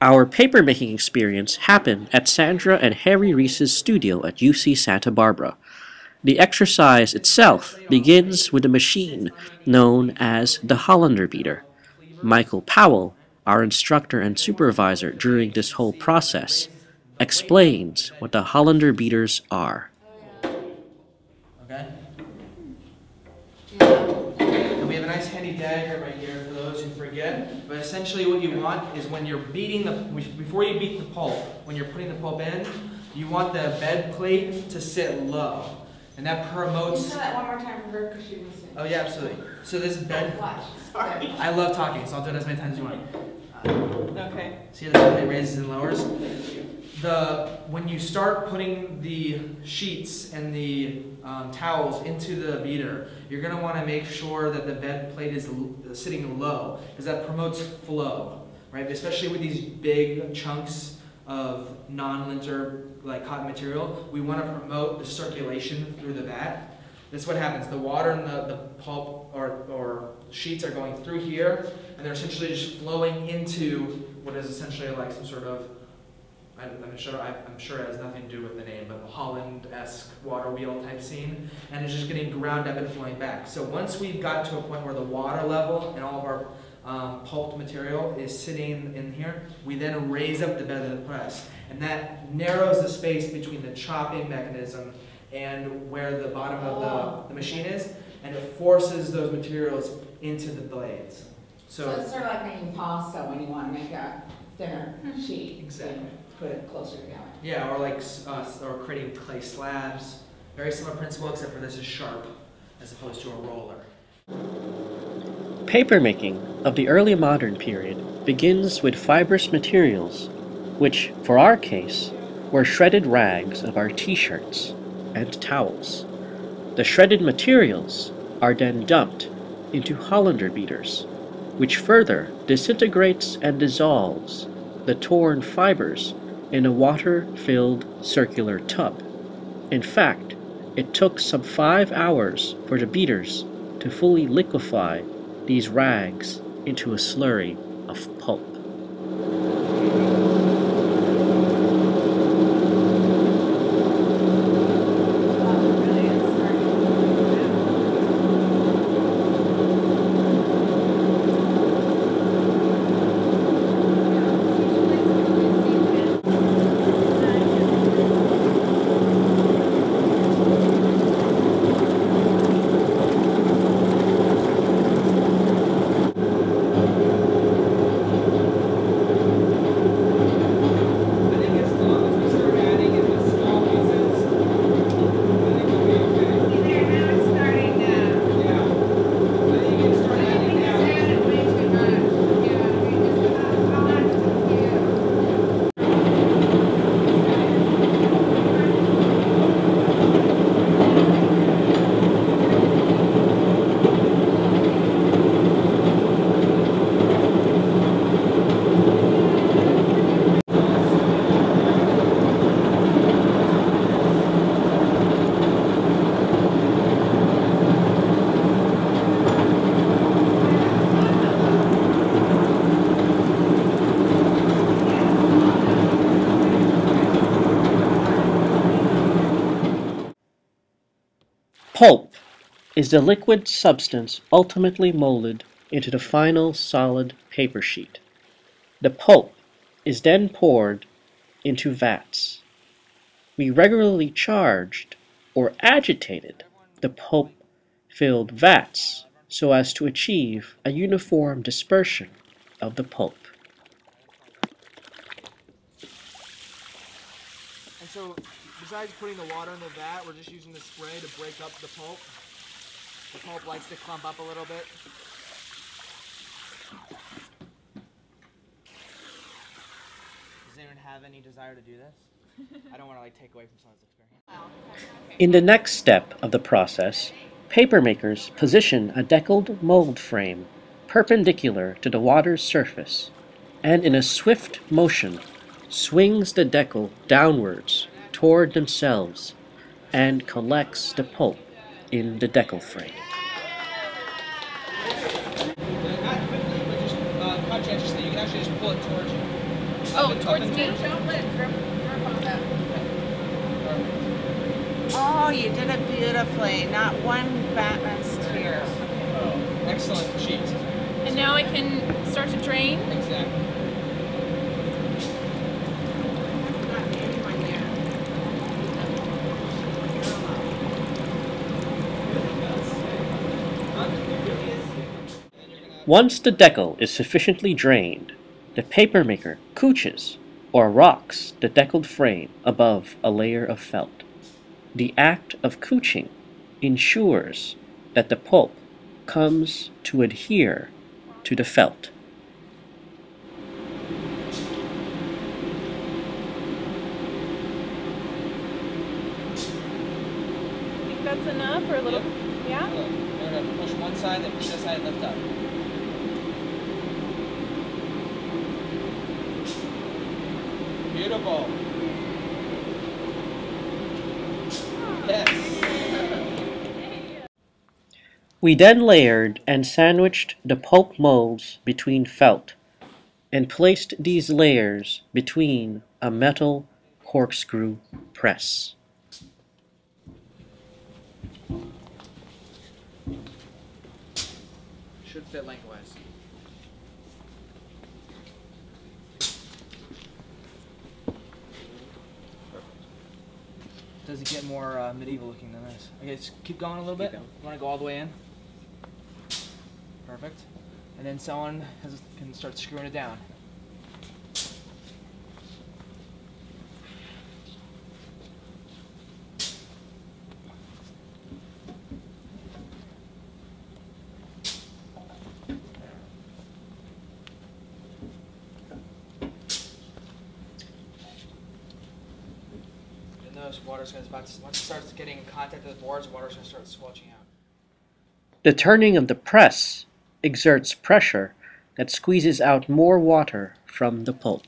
Our papermaking experience happened at Sandra and Harry Reese's studio at UC Santa Barbara. The exercise itself begins with a machine known as the Hollander beater. Michael Powell, our instructor and supervisor during this whole process, explains what the Hollander beaters are. Okay? And we have a nice handy diagram right here for those who forget. But essentially what you want is when you're beating before you beat the pulp, when you're putting the pulp in, you want the bed plate to sit low. And that promotes... Can you say that one more time for her because she was saying? Oh yeah, absolutely. So this bed... Sorry. I love talking, so I'll do it as many times as you want. Okay. See how the bed plate raises and lowers? When you start putting the sheets and the towels into the beater, you're going to want to make sure that the bed plate is sitting low, because that promotes flow, right? Especially with these big chunks of non-linter like cotton material, we want to promote the circulation through the vat. That's what happens. The water and the pulp or sheets are going through here, and they're essentially just flowing into what is essentially like some sort of, I'm sure it has nothing to do with the name, but Holland-esque water wheel type scene, and it's just getting ground up and flowing back. So once we've got to a point where the water level and all of our pulped material is sitting in here, we then raise up the bed of the press, and that narrows the space between the chopping mechanism and where the bottom of the machine is, and it forces those materials into the blades. So it's sort of like making pasta when you want to make a thinner sheet. Exactly. Put it closer together. Yeah, or like or creating clay slabs. Very similar principle, except for this is sharp as opposed to a roller. Papermaking of the early modern period begins with fibrous materials, which, for our case, were shredded rags of our t-shirts and towels. The shredded materials are then dumped into Hollander beaters, which further disintegrates and dissolves the torn fibers in a water-filled circular tub. In fact, it took some 5 hours for the beaters to fully liquefy these rags into a slurry of pulp. Pulp is the liquid substance ultimately molded into the final solid paper sheet. The pulp is then poured into vats. We regularly charged or agitated the pulp-filled vats so as to achieve a uniform dispersion of the pulp. And so, besides putting the water in the vat, we're just using the spray to break up the pulp. The pulp likes to clump up a little bit. Does anyone have any desire to do this? I don't want to take away from someone's experience. In the next step of the process, papermakers position a deckled mold frame perpendicular to the water's surface, and in a swift motion swings the decal downwards toward themselves and collects the pulp in the decal frame. Not quickly, but just conscientiously. You can actually just pull it towards you. Oh, towards me? Don't let it drip on that. Oh, you did it beautifully. Not one Batman's tear. Oh, excellent sheet. And now I can start to drain. Exactly. Haven't gotten anyone yet. Once the decal is sufficiently drained, the papermaker couches or rocks the deckled frame above a layer of felt. The act of couching ensures that the pulp comes to adhere to the felt. Think that's enough or a little? Yep. Yeah? Look, we're going to push one side, then push this side, lift up. Beautiful. Yes. We then layered and sandwiched the pulp molds between felt and placed these layers between a metal corkscrew press. Should fit lengthwise. Does it get more medieval looking than this? Okay, just keep going a little bit. going. You want to go all the way in? Perfect. And then someone can start screwing it down. Notice water's going to, once it starts getting in contact with the boards, water's going to start squelching out. The turning of the press exerts pressure that squeezes out more water from the pulp.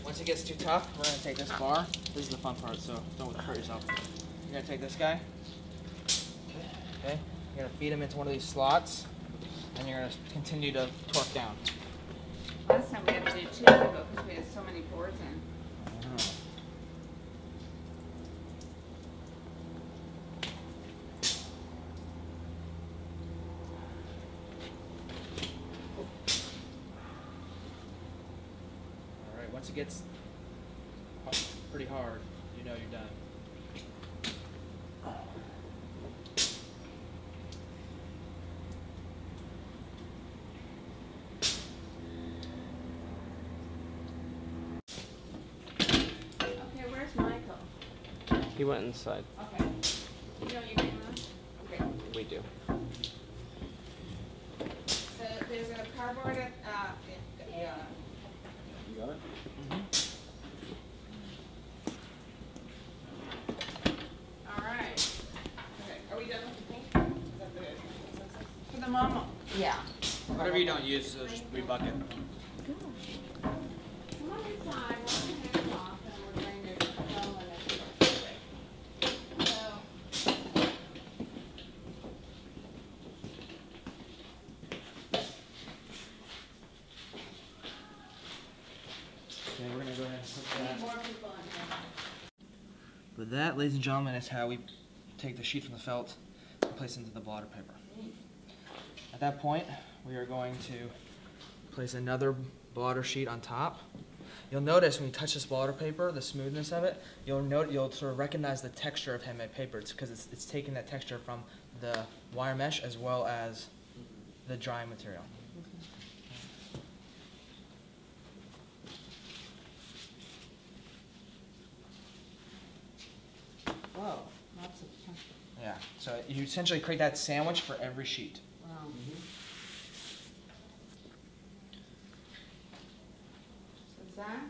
Once it gets too tough, we're going to take this bar. This is the fun part, so don't hurt yourself. You're going to take this guy. Okay? You're going to feed him into one of these slots, and you're going to continue to torque down. Last time we had to do two people because we had so many boards in. Alright, once it gets pretty hard, you know you're done. Okay, where's Michael? He went inside. Okay. You know your name on? Okay. We do. So there's a cardboard at, yeah. You got it? All right. Okay, are we done with the paint? Is that the consensus? For the moment, yeah. Whatever you don't use, just rebuck it. Come on inside, we're gonna hand off and we're going to go in it. So. Okay, we're going to go ahead and put that. More people in here. But that, ladies and gentlemen, is how we take the sheet from the felt and place it into the blotter paper. At that point, we are going to place another blotter sheet on top. You'll notice when you touch this blotter paper, the smoothness of it, you'll sort of recognize the texture of handmade paper. It's because it's taking that texture from the wire mesh as well as the drying material. Whoa, lots of texture. Yeah, so you essentially create that sandwich for every sheet. Wow. So Zach?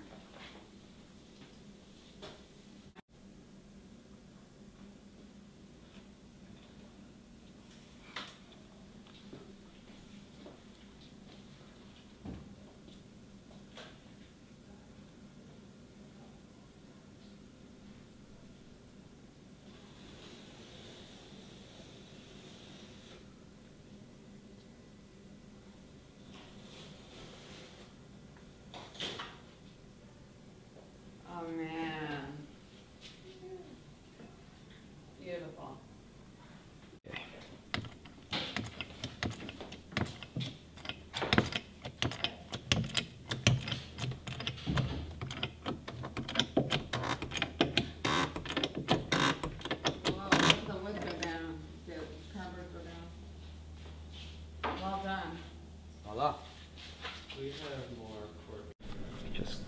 beautiful. Wow, look at the wood go down, the covers go down. Well done. Voila. We have more for Just.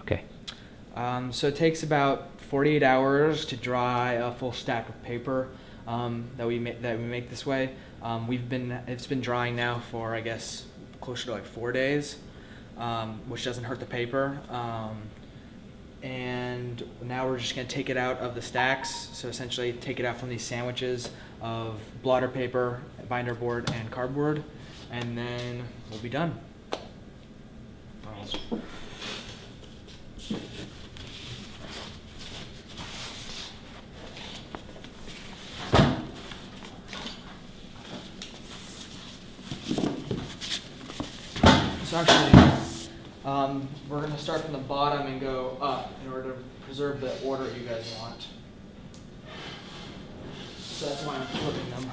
Okay. So it takes about 48 hours to dry a full stack of paper that we make this way. It's been drying now for, I guess, closer to like 4 days, which doesn't hurt the paper. And now we're just gonna take it out of the stacks. So essentially take it out from these sandwiches of blotter paper, binder board, and cardboard, and then we'll be done. So actually, we're going to start from the bottom and go up in order to preserve the order you guys want. So that's why I'm flipping them.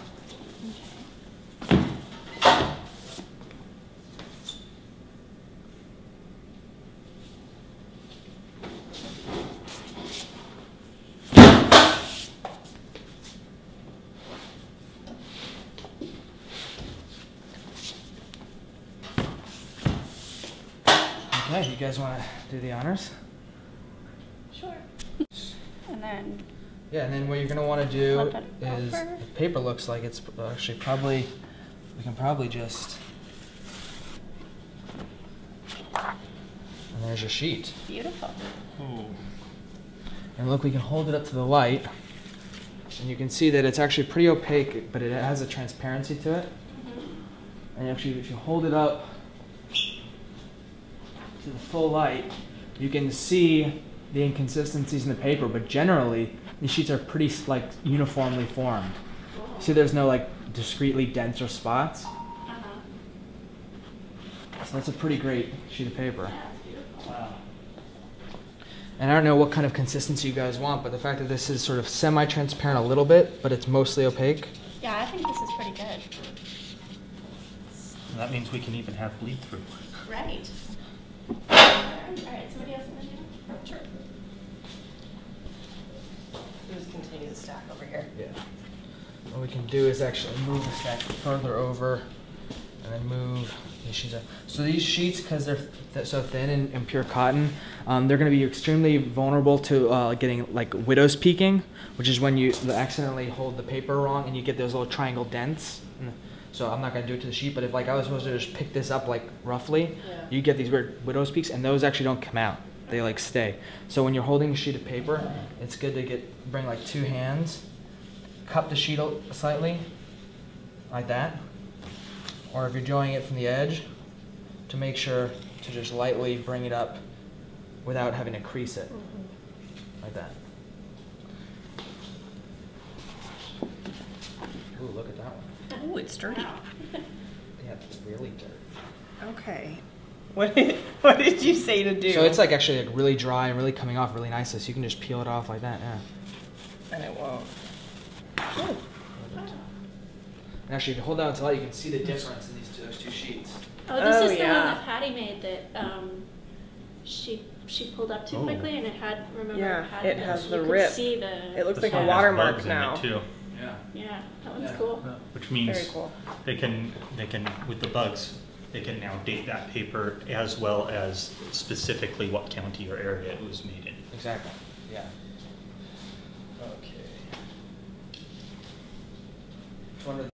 Okay, you guys want to do the honors? Sure. And then Yeah, and then what you're going to want to do flip it is, over. the paper looks like it's actually probably, we can probably just, and there's your sheet. Beautiful. And look, we can hold it up to the light, and you can see that it's actually pretty opaque, but it has a transparency to it. And actually, if you hold it up to the full light, you can see the inconsistencies in the paper, but generally, these sheets are pretty like uniformly formed. See, there's no like discretely denser spots. So that's a pretty great sheet of paper. Wow. And I don't know what kind of consistency you guys want, but the fact that this is sort of semi-transparent a little bit, but it's mostly opaque. Yeah, I think this is pretty good. And that means we can even have bleed through. Right. All right, somebody else want to do it? Sure. Just continue the stack over here. Yeah. What we can do is actually move the stack further over, and then move these sheets up. So these sheets, because they're so thin and pure cotton, they're going to be extremely vulnerable to getting like widow's peaking, which is when you accidentally hold the paper wrong and you get those little triangle dents. So I'm not going to do it to the sheet, but if like I was supposed to just pick this up like roughly, you get these weird widow's peaks, and those actually don't come out. They like stay. So when you're holding a sheet of paper, it's good to bring like 2 hands, cup the sheet slightly, like that. Or if you're drawing it from the edge, to make sure to just lightly bring it up without having to crease it, like that. Ooh, look at that one. Oh, it's dirty. Yeah, it's really dirty. Okay. What did you say to do? So it's like actually like really dry and really coming off really nicely, so you can just peel it off like that, yeah. And it won't. And actually, if you hold down to light, you can see the difference in those two sheets. Oh, this Oh, is the one yeah. that Patty made that she pulled up too quickly, and it had, remember, Yeah, had it has you the could rip. see the, It looks This like a one has watermark bugs in it, now. too, Yeah. yeah, that one's Yeah. cool. which means Very cool. they can with the bugs, they can now date that paper as well as specifically what county or area it was made in. Exactly. Yeah. Okay. Which one